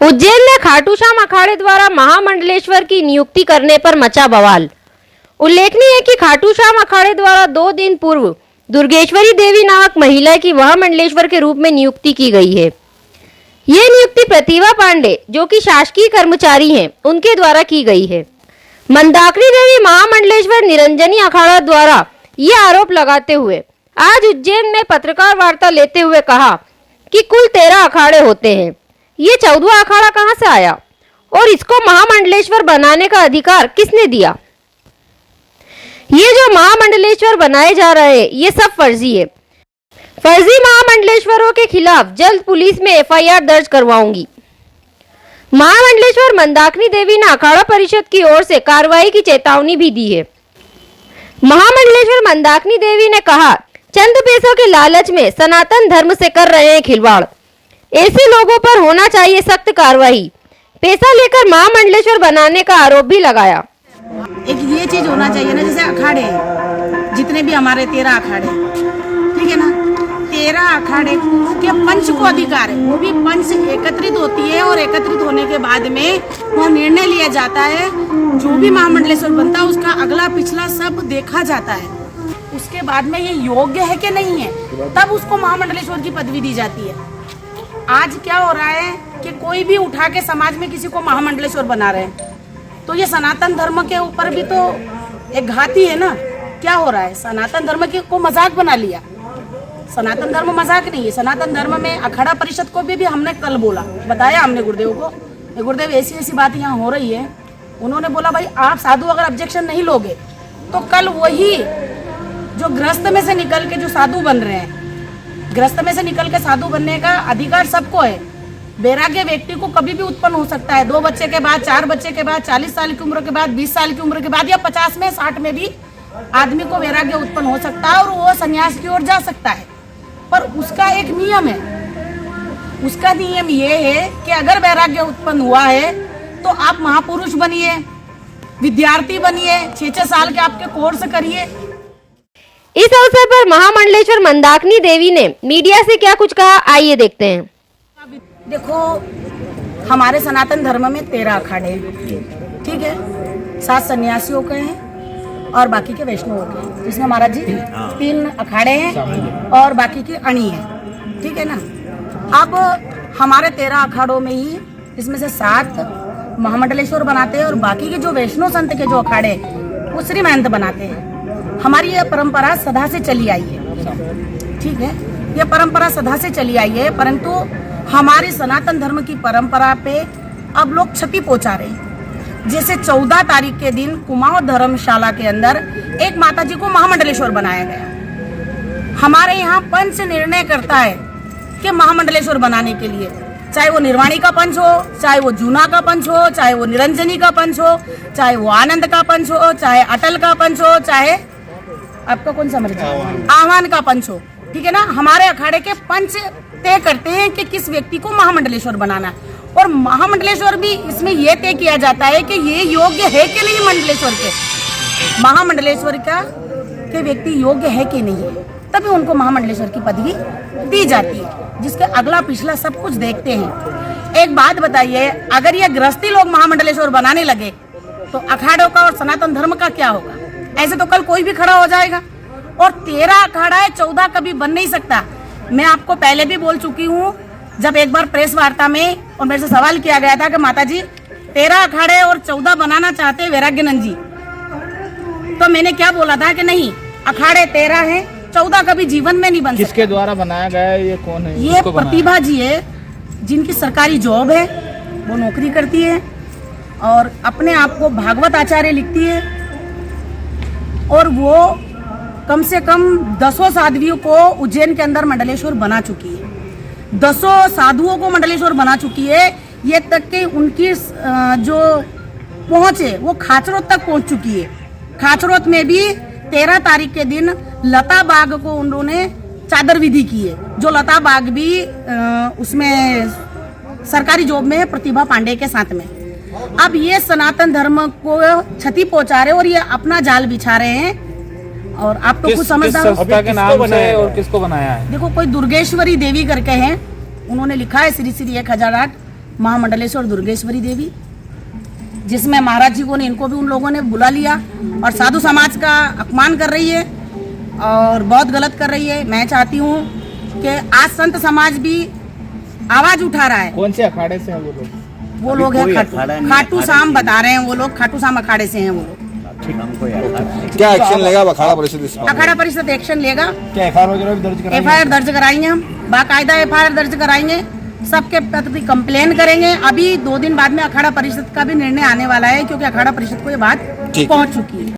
उज्जैन में खाटू श्याम अखाड़े द्वारा महामंडलेश्वर की नियुक्ति करने पर मचा बवाल। उल्लेखनीय है कि खाटू श्याम अखाड़े द्वारा 2 दिन पूर्व दुर्गेश्वरी देवी नामक महिला की महामंडलेश्वर के रूप में नियुक्ति की गई है। ये नियुक्ति प्रतिभा पांडे, जो कि शासकीय कर्मचारी हैं, उनके द्वारा की गई है। मंदाकिनी देवी महामंडलेश्वर निरंजनी अखाड़ा द्वारा ये आरोप लगाते हुए आज उज्जैन में पत्रकार वार्ता लेते हुए कहा कि कुल 13 अखाड़े होते हैं। ये 14वां अखाड़ा कहां से आया और इसको महामंडलेश्वर बनाने का अधिकार किसने दिया? ये जो महामंडलेश्वर बनाए जा रहे हैं ये सब फर्जी है। फर्जी महामंडलेश्वरों के खिलाफ जल्द पुलिस में एफआईआर दर्ज करवाऊंगी। महामंडलेश्वर मंदाकिनी देवी ने अखाड़ा परिषद की ओर से कार्रवाई की चेतावनी भी दी है। महामंडलेश्वर मंदाकिनी देवी ने कहा, चंद पैसों के लालच में सनातन धर्म से कर रहे हैं खिलवाड़। ऐसे लोगों पर होना चाहिए सख्त कार्रवाई। पैसा लेकर महामंडलेश्वर बनाने का आरोप भी लगाया। एक ये चीज होना चाहिए ना, जैसे अखाड़े जितने भी हमारे 13 अखाड़े, ठीक है ना, 13 अखाड़े के पंच को अधिकार है, वो भी पंच एकत्रित होती है और एकत्रित होने के बाद में वो निर्णय लिया जाता है। जो भी महामंडलेश्वर बनता है उसका अगला पिछला सब देखा जाता है। उसके बाद में ये योग्य है कि नहीं है, तब उसको महामंडलेश्वर की पदवी दी जाती है। आज क्या हो रहा है कि कोई भी उठा के समाज में किसी को महामंडलेश्वर बना रहे हैं, तो ये सनातन धर्म के ऊपर भी तो एक घात ही है ना। क्या हो रहा है, सनातन धर्म को मजाक बना लिया। सनातन धर्म मजाक नहीं है। सनातन धर्म में अखाड़ा परिषद को भी हमने कल बोला, बताया हमने गुरुदेव को, गुरुदेव ऐसी ऐसी बात यहाँ हो रही है। उन्होंने बोला भाई आप साधु अगर ऑब्जेक्शन नहीं लोगे तो कल वही जो गृहस्थ में से निकल के जो साधु बन रहे हैं, गृहस्थ में से निकल के साधु बनने का अधिकार सबको है। वैराग्य व्यक्ति को कभी भी उत्पन्न हो सकता है। 2 बच्चे के बाद, 4 बच्चे के बाद, 40 साल की उम्र के बाद, 20 साल की उम्र के बाद या 50 में 60 में भी आदमी को वैराग्य उत्पन्न हो सकता है और वो संन्यास की ओर जा सकता है। पर उसका एक नियम है। उसका नियम ये है कि अगर वैराग्य उत्पन्न हुआ है तो आप महापुरुष बनिए, विद्यार्थी बनिए, 6-6 साल के आपके कोर्स करिए। इस अवसर पर महामंडलेश्वर मंदाकिनी देवी ने मीडिया से क्या कुछ कहा, आइए देखते हैं। देखो, हमारे सनातन धर्म में 13 अखाड़े हैं, ठीक है, 7 सन्यासियों के हैं और बाकी के वैष्णवों के हैं। इसमें महाराज जी 3 अखाड़े हैं और बाकी के अणी हैं, ठीक है ना। अब हमारे 13 अखाड़ों में ही इसमें से 7 महामंडलेश्वर बनाते हैं और बाकी के जो वैष्णव संत के जो अखाड़े वो श्री महंत बनाते हैं। हमारी यह परंपरा सदा से चली आई है, ठीक है, यह परंपरा सदा से चली आई है। परंतु हमारी सनातन धर्म की परंपरा पे अब लोग क्षति पहुंचा रहे हैं। जैसे 14 तारीख के दिन कुमाऊं धर्मशाला के अंदर एक माताजी को महामंडलेश्वर बनाया गया। हमारे यहाँ पंच निर्णय करता है कि महामंडलेश्वर बनाने के लिए, चाहे वो निर्वाणी का पंच हो, चाहे वो जूना का पंच हो, चाहे वो निरंजनी का पंच हो, चाहे वो आनंद का पंच हो, चाहे अटल का पंच हो, चाहे आपका कौन सा मर्जी आह्वान का पंच हो, ठीक है ना। हमारे अखाड़े के पंच तय करते हैं कि किस व्यक्ति को महामंडलेश्वर बनाना है और महामंडलेश्वर भी इसमें यह तय किया जाता है कि ये योग्य है कि नहीं मंडलेश्वर के, महामंडलेश्वर का के व्यक्ति योग्य है कि नहीं है, तभी उनको महामंडलेश्वर की पदवी दी जाती है, जिसके अगला पिछला सब कुछ देखते हैं। एक बात बताइए, अगर ये गृहस्थी लोग महामंडलेश्वर बनाने लगे तो अखाड़ों का और सनातन धर्म का क्या होगा? ऐसे तो कल कोई भी खड़ा हो जाएगा। और 13 अखाड़ा है, 14 कभी बन नहीं सकता। मैं आपको पहले भी बोल चुकी हूँ, जब एक बार प्रेस वार्ता में और मेरे से सवाल किया गया था कि माता जी 13 अखाड़े और 14 बनाना चाहते हैं वैराग्यानंद जी, तो मैंने क्या बोला था कि नहीं, अखाड़े 13 हैं, 14 कभी जीवन में नहीं बन सकता। किसके द्वारा बनाया गया है, ये कौन है? ये प्रतिभा जी है, जिनकी सरकारी जॉब है, वो नौकरी करती है और अपने आप को भागवत आचार्य लिखती है और वो कम से कम 10 साध्वियों को उज्जैन के अंदर मंडलेश्वर बना चुकी है। 10 साधुओं को मंडलेश्वर बना चुकी है। ये तक कि उनकी जो पहुंच है वो खाचरोत तक पहुंच चुकी है। खाचरोत में भी 13 तारीख के दिन लता बाग को उन्होंने चादर विधि की है, जो लता बाग भी उसमें सरकारी जॉब में है प्रतिभा पांडे के साथ में। अब ये सनातन धर्म को क्षति पहुंचा रहे और ये अपना जाल बिछा रहे हैं। और आप तो कुछ समझदार के नाम से और किसको बनाया है? देखो, कोई दुर्गेश्वरी देवी करके हैं, उन्होंने लिखा है श्री श्री 1008। महामंडलेश्वर दुर्गेश्वरी देवी, जिसमें महाराज जी को ने इनको भी उन लोगों ने बुला लिया और साधु समाज का अपमान कर रही है और बहुत गलत कर रही है। मैं चाहती हूँ कि आज संत समाज भी आवाज उठा रहा है। कौन से अखाड़े से हैं वो लोग? वो लोग हैं खाटू श्याम बता रहे हैं, वो लोग खाटू श्याम अखाड़े से हैं वो लोग। क्या एक्शन लेगा अखाड़ा परिषद इस मामले में? अखाड़ा परिषद एक्शन लेगा। क्या एफआईआर वगैरह भी दर्ज कराएंगे? एफआईआर दर्ज कराएंगे, हम बाकायदा एफआईआर दर्ज कराएंगे, सबके प्रति कंप्लेन करेंगे। अभी 2 दिन बाद में अखाड़ा परिषद का भी निर्णय आने वाला है, क्योंकि अखाड़ा परिषद को ये बात ठीक। पहुंच चुकी है।